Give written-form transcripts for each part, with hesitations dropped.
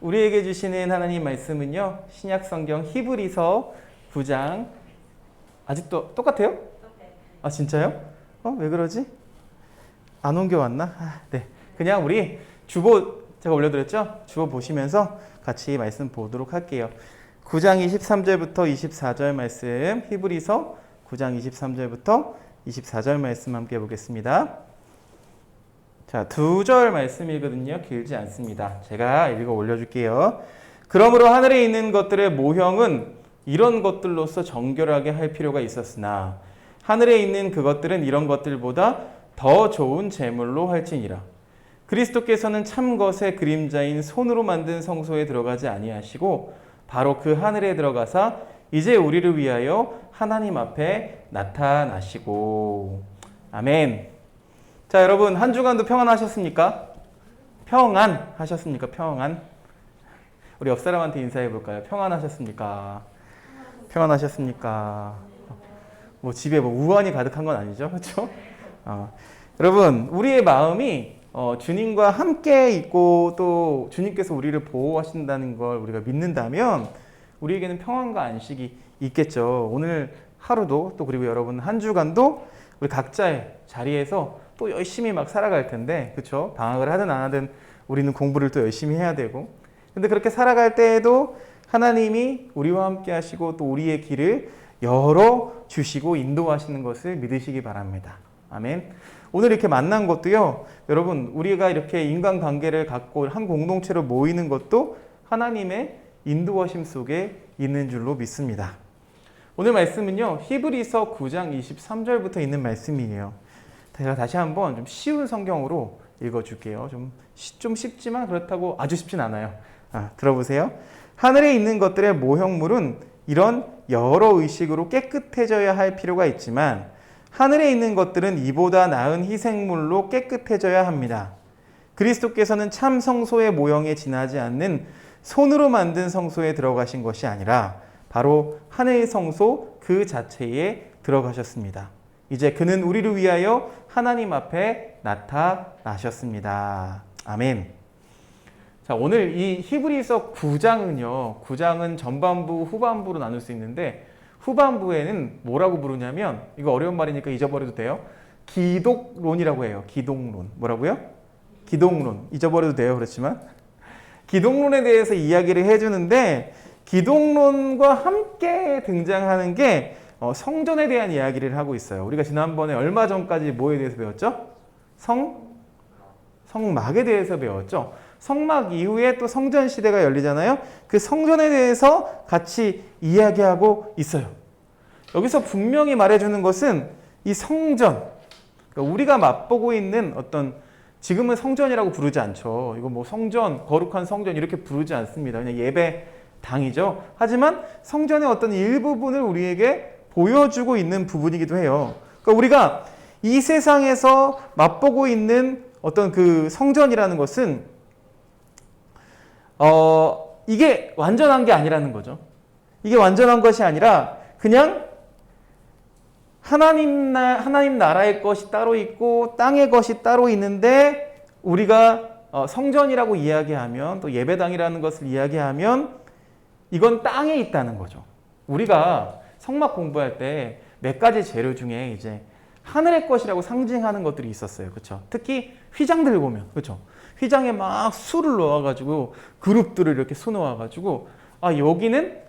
우리에게 주시는 하나님 말씀은요. 신약성경 히브리서 9장 아직도 똑같아요? 아 진짜요? 왜 그러지? 안 옮겨왔나? 네. 그냥 우리 주보 제가 올려드렸죠? 주보 보시면서 같이 말씀 보도록 할게요. 9장 23절부터 24절 말씀 히브리서 9장 23절부터 24절 말씀 함께 보겠습니다. 자, 2절 말씀이거든요. 길지 않습니다. 제가 읽어 올려줄게요. 그러므로 하늘에 있는 것들의 모형은 이런 것들로서 정결하게 할 필요가 있었으나 하늘에 있는 그것들은 이런 것들보다 더 좋은 제물로 할지니라. 그리스도께서는 참 것의 그림자인 손으로 만든 성소에 들어가지 아니하시고 바로 그 하늘에 들어가사 이제 우리를 위하여 하나님 앞에 나타나시고. 아멘. 자, 여러분 한 주간도 평안하셨습니까? 평안하셨습니까? 평안. 우리 옆 사람한테 인사해 볼까요? 평안하셨습니까? 평안하셨습니까? 뭐 집에 뭐 우환이 가득한 건 아니죠, 그렇죠? 여러분 우리의 마음이 주님과 함께 있고 또 주님께서 우리를 보호하신다는 걸 우리가 믿는다면 우리에게는 평안과 안식이 있겠죠. 오늘 하루도 또 그리고 여러분 한 주간도 우리 각자의 자리에서 또 열심히 막 살아갈 텐데, 그렇죠? 방학을 하든 안 하든 우리는 공부를 또 열심히 해야 되고, 근데 그렇게 살아갈 때에도 하나님이 우리와 함께 하시고 또 우리의 길을 열어 주시고 인도하시는 것을 믿으시기 바랍니다. 아멘. 오늘 이렇게 만난 것도요, 여러분 우리가 이렇게 인간관계를 갖고 한 공동체로 모이는 것도 하나님의 인도하심 속에 있는 줄로 믿습니다. 오늘 말씀은요, 히브리서 9장 23절부터 있는 말씀이에요. 제가 다시 한번 좀 쉬운 성경으로 읽어줄게요. 좀 쉽지만 그렇다고 아주 쉽진 않아요. 들어보세요. 하늘에 있는 것들의 모형물은 이런 여러 의식으로 깨끗해져야 할 필요가 있지만 하늘에 있는 것들은 이보다 나은 희생물로 깨끗해져야 합니다. 그리스도께서는 참 성소의 모형에 지나지 않는 손으로 만든 성소에 들어가신 것이 아니라 바로 하늘의 성소 그 자체에 들어가셨습니다. 이제 그는 우리를 위하여 하나님 앞에 나타나셨습니다. 아멘. 자, 오늘 이 히브리서 9장은 전반부, 후반부로 나눌 수 있는데 후반부에는 뭐라고 부르냐면, 이거 어려운 말이니까 잊어버려도 돼요. 기독론이라고 해요. 기독론. 뭐라고요? 기독론. 잊어버려도 돼요. 그렇지만 기독론에 대해서 이야기를 해주는데, 기독론과 함께 등장하는 게 성전에 대한 이야기를 하고 있어요. 우리가 지난번에 얼마 전까지 뭐에 대해서 배웠죠? 성막에 대해서 배웠죠. 성막 이후에 또 성전 시대가 열리잖아요. 그 성전에 대해서 같이 이야기하고 있어요. 여기서 분명히 말해주는 것은 이 성전, 그러니까 우리가 맛보고 있는 어떤, 지금은 성전이라고 부르지 않죠. 이거 뭐 성전, 거룩한 성전 이렇게 부르지 않습니다. 그냥 예배당이죠. 하지만 성전의 어떤 일부분을 우리에게 보여주고 있는 부분이기도 해요. 그러니까 우리가 이 세상에서 맛보고 있는 어떤 그 성전이라는 것은 이게 완전한 게 아니라는 거죠. 이게 완전한 것이 아니라 그냥 하나님 나라의 것이 따로 있고 땅의 것이 따로 있는데, 우리가 성전이라고 이야기하면, 또 예배당이라는 것을 이야기하면 이건 땅에 있다는 거죠. 우리가 성막 공부할 때 몇 가지 재료 중에 이제 하늘의 것이라고 상징하는 것들이 있었어요. 그렇죠? 특히 휘장들 보면, 그렇죠? 휘장에 막 술을 넣어가지고 그룹들을 이렇게 수놓아가지고 여기는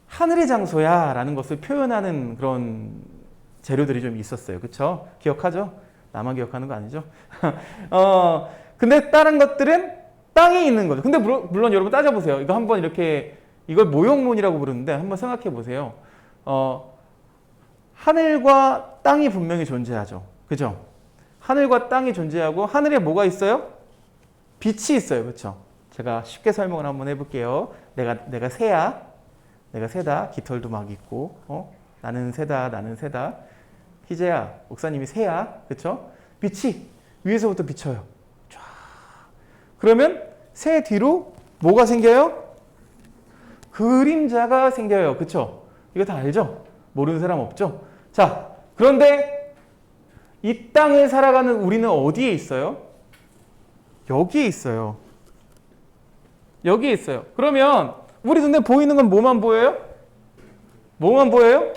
하늘의 장소야 라는 것을 표현하는 그런 재료들이 좀 있었어요. 그렇죠? 기억하죠? 나만 기억하는 거 아니죠? 근데 다른 것들은 땅에 있는 거죠. 근데 물론 여러분 따져보세요. 이거 한번 이렇게, 이걸 모형론이라고 부르는데 한번 생각해 보세요. 하늘과 땅이 분명히 존재하죠. 그죠? 하늘과 땅이 존재하고 하늘에 뭐가 있어요? 빛이 있어요. 그렇죠? 제가 쉽게 설명을 한번 해볼게요. 내가 새야. 내가 새다. 깃털도 막 있고, 나는 새다. 희재야, 목사님이 새야. 그렇죠? 빛이 위에서부터 비쳐요. 쫙. 그러면 새 뒤로 뭐가 생겨요? 그림자가 생겨요. 그렇죠? 이거 다 알죠? 모르는 사람 없죠? 자, 그런데 이 땅을 살아가는 우리는 어디에 있어요? 여기에 있어요. 여기에 있어요. 그러면 우리 눈에 보이는 건 뭐만 보여요? 뭐만 보여요?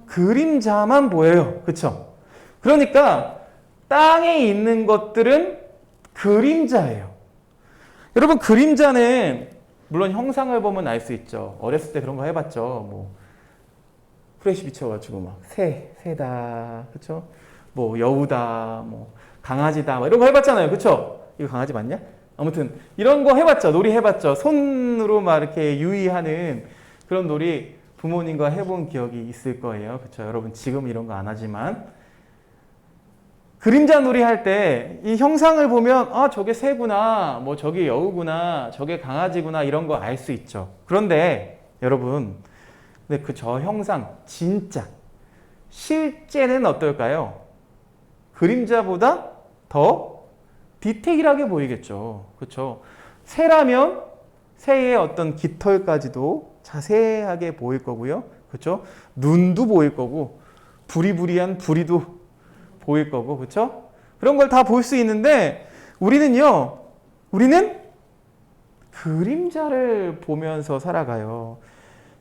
그림자만 보여요. 그쵸? 그러니까 땅에 있는 것들은 그림자예요. 여러분, 그림자는 물론 형상을 보면 알 수 있죠. 어렸을 때 그런 거 해봤죠. 뭐 프레시 비춰가지고 막 새다, 그쵸? 뭐 여우다, 뭐 강아지다, 뭐 이런 거 해봤잖아요. 그쵸? 이거 강아지 맞냐? 아무튼 이런 거 해봤죠. 놀이 해봤죠. 손으로 막 이렇게 유의하는 그런 놀이 부모님과 해본 기억이 있을 거예요. 그쵸? 여러분 지금 이런 거 안 하지만 그림자 놀이 할 때 이 형상을 보면 아 저게 새구나, 뭐 저게 여우구나, 저게 강아지구나 이런 거 알 수 있죠. 그런데 여러분, 근데 그 저 형상 진짜 실제는 어떨까요? 그림자보다 더 디테일하게 보이겠죠. 그렇죠? 새라면 새의 어떤 깃털까지도 자세하게 보일 거고요. 그렇죠? 눈도 보일 거고 부리부리한 부리도 보일 거고, 그렇죠? 그런 걸 다 볼 수 있는데 우리는 그림자를 보면서 살아가요.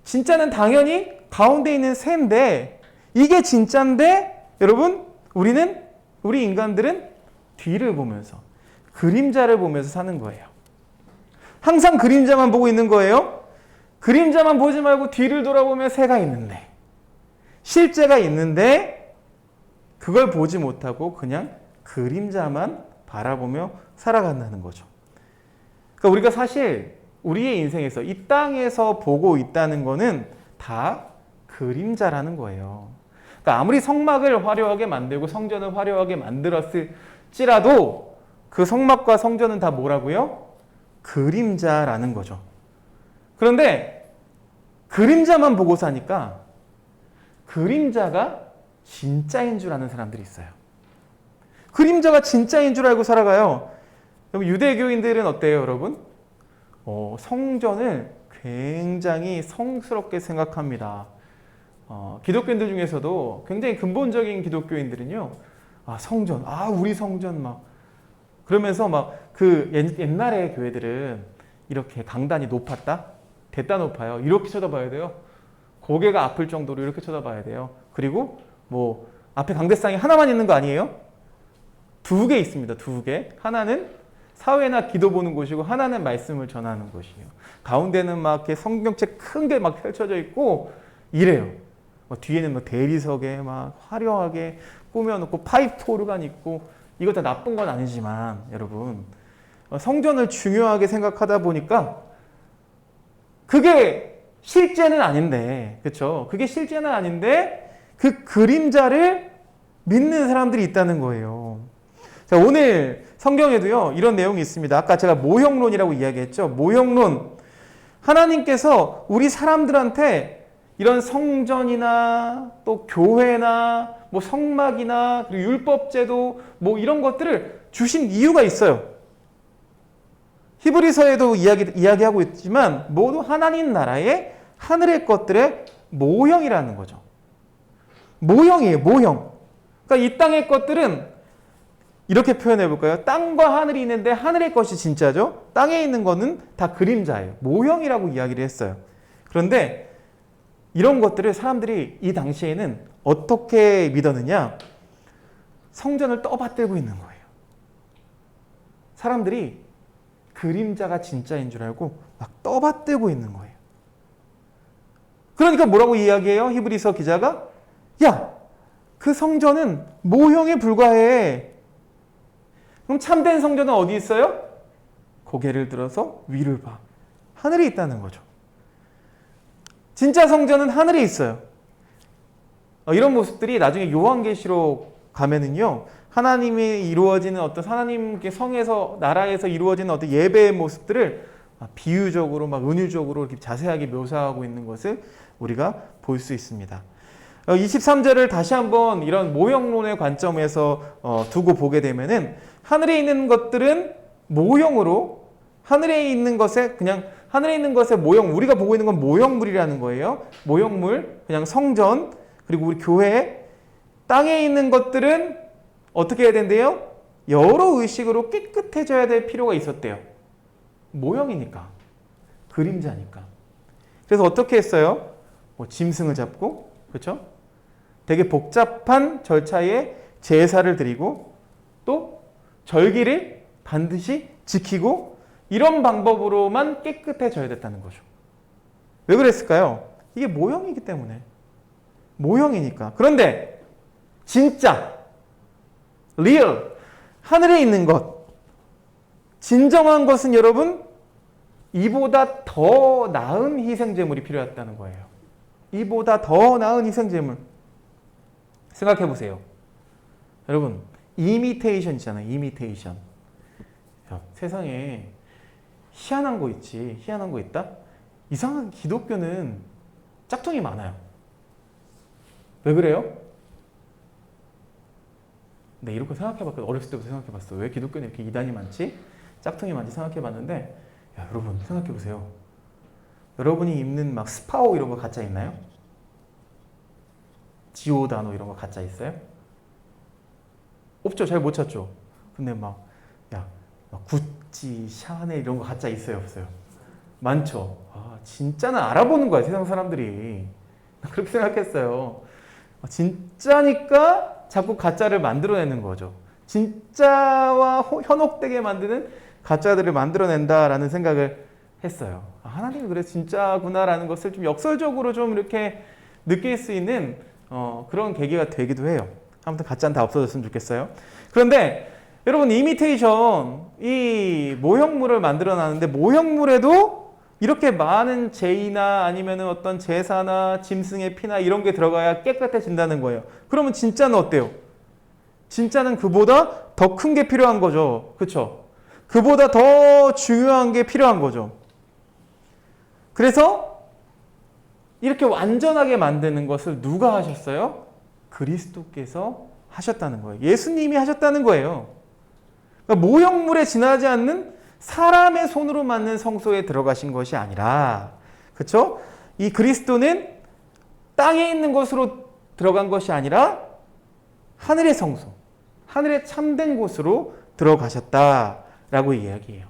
진짜는 당연히 가운데 있는 새인데 이게 진짜인데 여러분 우리 인간들은 뒤를 보면서 그림자를 보면서 사는 거예요. 항상 그림자만 보고 있는 거예요. 그림자만 보지 말고 뒤를 돌아보면 새가 있는데 실제가 있는데 그걸 보지 못하고 그냥 그림자만 바라보며 살아간다는 거죠. 그러니까 우리가 사실 우리의 인생에서 이 땅에서 보고 있다는 거는 다 그림자라는 거예요. 그러니까 아무리 성막을 화려하게 만들고 성전을 화려하게 만들었을지라도 그 성막과 성전은 다 뭐라고요? 그림자라는 거죠. 그런데 그림자만 보고 사니까 그림자가 진짜인 줄 아는 사람들이 있어요. 그림자가 진짜인 줄 알고 살아가요. 유대교인들은 어때요, 여러분? 성전을 굉장히 성스럽게 생각합니다. 기독교인들 중에서도 굉장히 근본적인 기독교인들은요, 성전, 우리 성전 막 그러면서 막 그 옛날의 교회들은 이렇게 강단이 높았다, 됐다 높아요. 이렇게 쳐다봐야 돼요. 고개가 아플 정도로 이렇게 쳐다봐야 돼요. 그리고 뭐 앞에 강대상이 하나만 있는 거 아니에요? 2개 있습니다. 2개. 하나는 사회나 기도 보는 곳이고 하나는 말씀을 전하는 곳이에요. 가운데는 막 이렇게 성경책 큰 게 막 펼쳐져 있고 이래요. 뒤에는 막 대리석에 막 화려하게 꾸며놓고 파이프 오르간 있고 이거 다 나쁜 건 아니지만 여러분 성전을 중요하게 생각하다 보니까 그게 실제는 아닌데, 그렇죠? 그게 실제는 아닌데 그 그림자를 믿는 사람들이 있다는 거예요. 자, 오늘 성경에도요 이런 내용이 있습니다. 아까 제가 모형론이라고 이야기했죠. 모형론. 하나님께서 우리 사람들한테 이런 성전이나 또 교회나 뭐 성막이나 그리고 율법제도 뭐 이런 것들을 주신 이유가 있어요. 히브리서에도 이야기하고 있지만 모두 하나님 나라의 하늘의 것들의 모형이라는 거죠. 모형이에요, 모형. 그러니까 이 땅의 것들은 이렇게 표현해 볼까요? 땅과 하늘이 있는데 하늘의 것이 진짜죠? 땅에 있는 거는 다 그림자예요. 모형이라고 이야기를 했어요. 그런데 이런 것들을 사람들이 이 당시에는 어떻게 믿었느냐? 성전을 떠받들고 있는 거예요. 사람들이 그림자가 진짜인 줄 알고 막 떠받들고 있는 거예요. 그러니까 뭐라고 이야기해요? 히브리서 기자가? 야, 그 성전은 모형에 불과해. 그럼 참된 성전은 어디 있어요? 고개를 들어서 위를 봐. 하늘에 있다는 거죠. 진짜 성전은 하늘에 있어요. 이런 모습들이 나중에 요한계시록 가면은요, 하나님이 이루어지는 어떤 하나님께 성에서 나라에서 이루어지는 어떤 예배의 모습들을 비유적으로 막 은유적으로 이렇게 자세하게 묘사하고 있는 것을 우리가 볼 수 있습니다. 23절을 다시 한번 이런 모형론의 관점에서 두고 보게 되면은 하늘에 있는 것들은 모형으로 하늘에 있는 것에 그냥 하늘에 있는 것의 모형, 우리가 보고 있는 건 모형물이라는 거예요. 모형물, 그냥 성전, 그리고 우리 교회, 땅에 있는 것들은 어떻게 해야 된대요? 여러 의식으로 깨끗해져야 될 필요가 있었대요. 모형이니까. 그림자니까. 그래서 어떻게 했어요? 뭐 짐승을 잡고, 그렇죠? 되게 복잡한 절차에 제사를 드리고 또 절기를 반드시 지키고 이런 방법으로만 깨끗해져야 됐다는 거죠. 왜 그랬을까요? 이게 모형이기 때문에. 모형이니까. 그런데 진짜 리얼 하늘에 있는 것, 진정한 것은 여러분 이보다 더 나은 희생제물이 필요했다는 거예요. 이보다 더 나은 희생제물. 생각해 보세요. 여러분, 이미테이션 있잖아요. 이미테이션. 야, 세상에 희한한 거 있지. 희한한 거 있다? 이상하게 기독교는 짝퉁이 많아요. 왜 그래요? 네, 이렇게 생각해봤거든. 어렸을 때부터 생각해봤어. 왜 기독교는 이렇게 이단이 많지? 짝퉁이 많지? 생각해봤는데, 야, 여러분 생각해보세요. 여러분이 입는 막 스파오 이런 거 가짜 있나요? 지오다노 이런 거 가짜 있어요? 없죠. 잘 못 찾죠. 근데 막 구찌, 샤넬 이런 거 가짜 있어요? 없어요? 많죠. 아, 진짜는 알아보는 거야, 세상 사람들이. 그렇게 생각했어요. 진짜니까 자꾸 가짜를 만들어내는 거죠. 진짜와 현혹되게 만드는 가짜들을 만들어낸다라는 생각을 했어요. 아, 하나님이 그래 진짜구나라는 것을 좀 역설적으로 좀 이렇게 느낄 수 있는 그런 계기가 되기도 해요. 아무튼 가짜는 다 없어졌으면 좋겠어요. 그런데 여러분 이미테이션, 이 모형물을 만들어내는데 모형물에도 이렇게 많은 제의나 아니면 어떤 제사나 짐승의 피나 이런 게 들어가야 깨끗해진다는 거예요. 그러면 진짜는 어때요? 진짜는 그보다 더 큰 게 필요한 거죠. 그렇죠? 그보다 더 중요한 게 필요한 거죠. 그래서 이렇게 완전하게 만드는 것을 누가 하셨어요? 그리스도께서 하셨다는 거예요. 예수님이 하셨다는 거예요. 그러니까 모형물에 지나지 않는 사람의 손으로 만든 성소에 들어가신 것이 아니라, 그렇죠? 이 그리스도는 땅에 있는 것으로 들어간 것이 아니라 하늘의 성소, 하늘의 참된 곳으로 들어가셨다라고 이야기해요.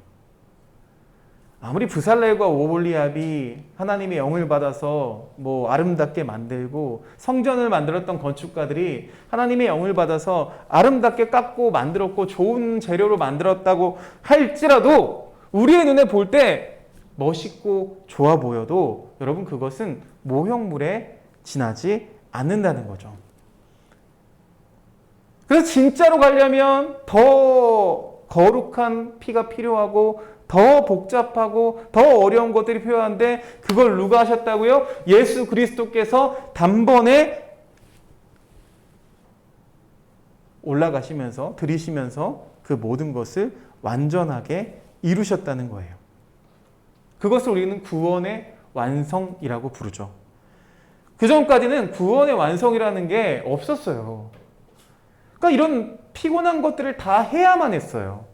아무리 부살렐과 오홀리압이 하나님의 영을 받아서 뭐 아름답게 만들고 성전을 만들었던 건축가들이 하나님의 영을 받아서 아름답게 깎고 만들었고 좋은 재료로 만들었다고 할지라도 우리의 눈에 볼 때 멋있고 좋아 보여도 여러분 그것은 모형물에 지나지 않는다는 거죠. 그래서 진짜로 가려면 더 거룩한 피가 필요하고 더 복잡하고 더 어려운 것들이 필요한데 그걸 누가 하셨다고요? 예수 그리스도께서 단번에 올라가시면서 들이시면서 그 모든 것을 완전하게 이루셨다는 거예요. 그것을 우리는 구원의 완성이라고 부르죠. 그 전까지는 구원의 완성이라는 게 없었어요. 그러니까 이런 피곤한 것들을 다 해야만 했어요.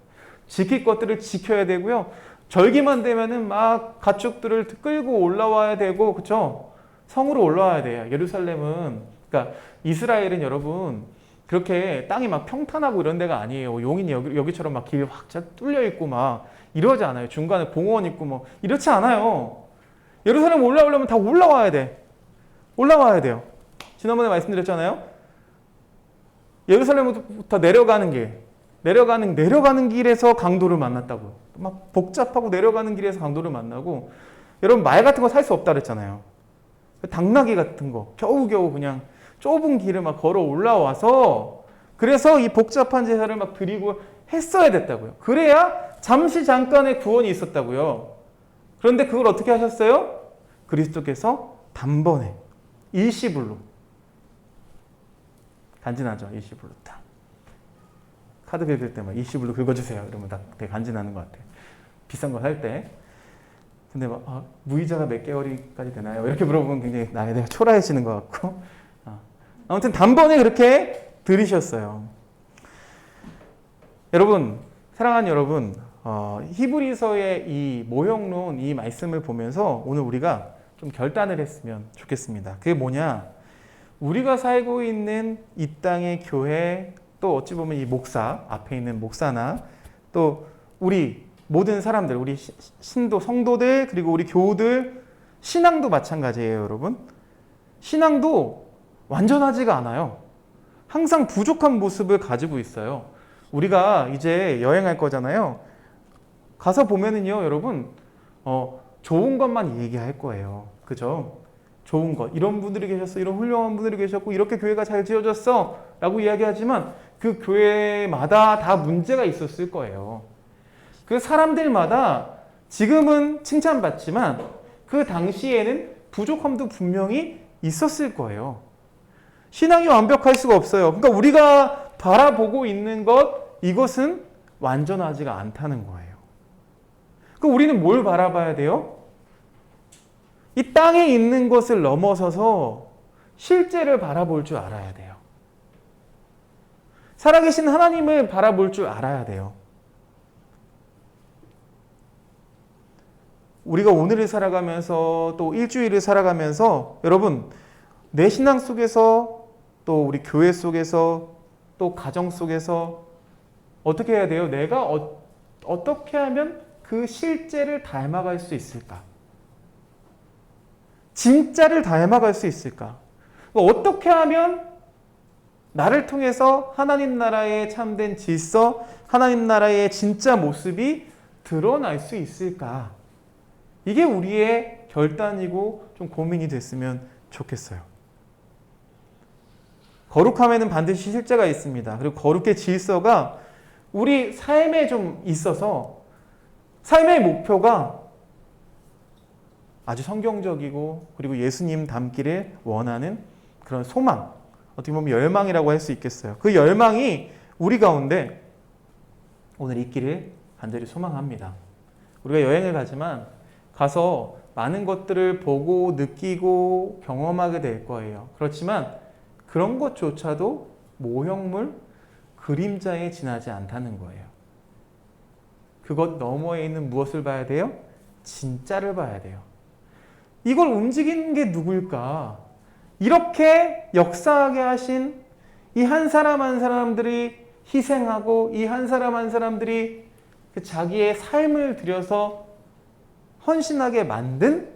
지킬 것들을 지켜야 되고요. 절기만 되면은 막 가축들을 끌고 올라와야 되고, 그렇죠? 성으로 올라와야 돼요. 예루살렘은, 그러니까 이스라엘은 여러분 그렇게 땅이 막 평탄하고 이런 데가 아니에요. 용인이 여기처럼 막 길 확 뚫려 있고 막 이러지 않아요. 중간에 공원 있고 뭐 이렇지 않아요. 예루살렘 올라오려면 다 올라와야 돼. 올라와야 돼요. 지난번에 말씀드렸잖아요. 예루살렘부터 내려가는 길에서 강도를 만났다고요. 막 복잡하고 내려가는 길에서 강도를 만나고, 여러분 말 같은 거 살 수 없다 그랬잖아요. 당나귀 같은 거 겨우겨우 그냥 좁은 길을 막 걸어 올라와서 그래서 이 복잡한 제사를 막 드리고 했어야 됐다고요. 그래야 잠시 잠깐의 구원이 있었다고요. 그런데 그걸 어떻게 하셨어요? 그리스도께서 단번에 일시불로, 간지나죠? 일시불로 딱 카드 긁을 때 막 일시불로 긁어주세요 이러면 딱 되게 간지나는 것 같아요. 비싼 거 살 때. 근데 막 무이자가 몇 개월까지 되나요? 이렇게 물어보면 굉장히 내가 초라해지는 것 같고, 아무튼 단번에 그렇게 들이셨어요. 여러분, 사랑하는 여러분, 히브리서의 이 모형론, 이 말씀을 보면서 오늘 우리가 좀 결단을 했으면 좋겠습니다. 그게 뭐냐? 우리가 살고 있는 이 땅의 교회, 또 어찌 보면 이 목사, 앞에 있는 목사나 또 우리 모든 사람들, 우리 신도, 성도들, 그리고 우리 교우들, 신앙도 마찬가지예요, 여러분. 신앙도 완전하지가 않아요. 항상 부족한 모습을 가지고 있어요. 우리가 이제 여행할 거잖아요. 가서 보면은요, 여러분, 좋은 것만 얘기할 거예요. 그죠? 좋은 것. 이런 분들이 계셨어. 이런 훌륭한 분들이 계셨고, 이렇게 교회가 잘 지어졌어. 라고 이야기하지만 그 교회마다 다 문제가 있었을 거예요. 그 사람들마다 지금은 칭찬받지만 그 당시에는 부족함도 분명히 있었을 거예요. 신앙이 완벽할 수가 없어요. 그러니까 우리가 바라보고 있는 것, 이것은 완전하지가 않다는 거예요. 그럼 우리는 뭘 바라봐야 돼요? 이 땅에 있는 것을 넘어서서 실제를 바라볼 줄 알아야 돼요. 살아계신 하나님을 바라볼 줄 알아야 돼요. 우리가 오늘을 살아가면서 또 일주일을 살아가면서 여러분, 내 신앙 속에서 또 우리 교회 속에서 또 가정 속에서 어떻게 해야 돼요? 내가 어떻게 하면 그 실제를 닮아갈 수 있을까? 진짜를 닮아갈 수 있을까? 어떻게 하면 나를 통해서 하나님 나라의 참된 질서, 하나님 나라의 진짜 모습이 드러날 수 있을까? 이게 우리의 결단이고 좀 고민이 됐으면 좋겠어요. 거룩함에는 반드시 실제가 있습니다. 그리고 거룩의 질서가 우리 삶에 좀 있어서 삶의 목표가 아주 성경적이고 그리고 예수님 닮기를 원하는 그런 소망, 어떻게 보면 열망이라고 할 수 있겠어요. 그 열망이 우리 가운데 오늘 있기를 간절히 소망합니다. 우리가 여행을 가지만 가서 많은 것들을 보고 느끼고 경험하게 될 거예요. 그렇지만 그런 것조차도 모형물, 그림자에 지나지 않다는 거예요. 그것 너머에 있는 무엇을 봐야 돼요? 진짜를 봐야 돼요. 이걸 움직이는 게 누굴까? 이렇게 역사하게 하신 이 한 사람 한 사람들이 희생하고 이 한 사람 한 사람들이 그 자기의 삶을 들여서 헌신하게 만든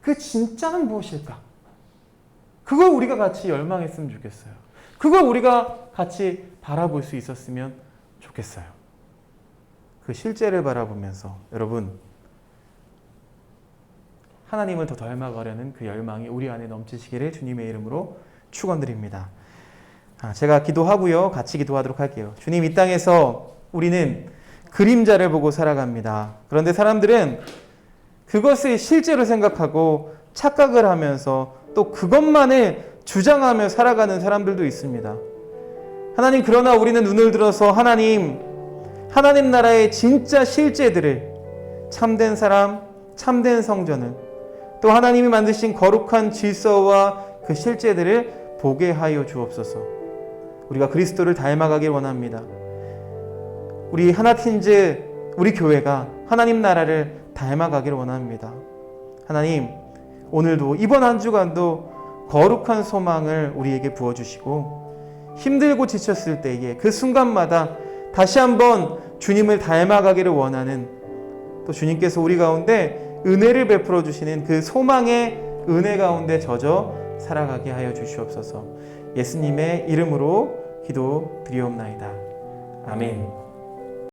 그 진짜는 무엇일까? 그걸 우리가 같이 열망했으면 좋겠어요. 그걸 우리가 같이 바라볼 수 있었으면 좋겠어요. 그 실제를 바라보면서 여러분, 하나님을 더 닮아가려는 그 열망이 우리 안에 넘치시기를 주님의 이름으로 축원드립니다. 제가 기도하고요. 같이 기도하도록 할게요. 주님, 이 땅에서 우리는 그림자를 보고 살아갑니다. 그런데 사람들은 그것을 실제로 생각하고 착각을 하면서 또 그것만을 주장하며 살아가는 사람들도 있습니다. 하나님, 그러나 우리는 눈을 들어서 하나님 나라의 진짜 실제들을, 참된 사람, 참된 성전을, 또 하나님이 만드신 거룩한 질서와 그 실제들을 보게 하여 주옵소서. 우리가 그리스도를 닮아가길 원합니다. 우리 하나팀즈, 우리 교회가 하나님 나라를 닮아가길 원합니다. 하나님, 오늘도 이번 한 주간도 거룩한 소망을 우리에게 부어주시고 힘들고 지쳤을 때에 그 순간마다 다시 한번 주님을 닮아가기를 원하는, 또 주님께서 우리 가운데 은혜를 베풀어 주시는 그 소망의 은혜 가운데 젖어 살아가게 하여 주시옵소서. 예수님의 이름으로 기도드리옵나이다. 아멘.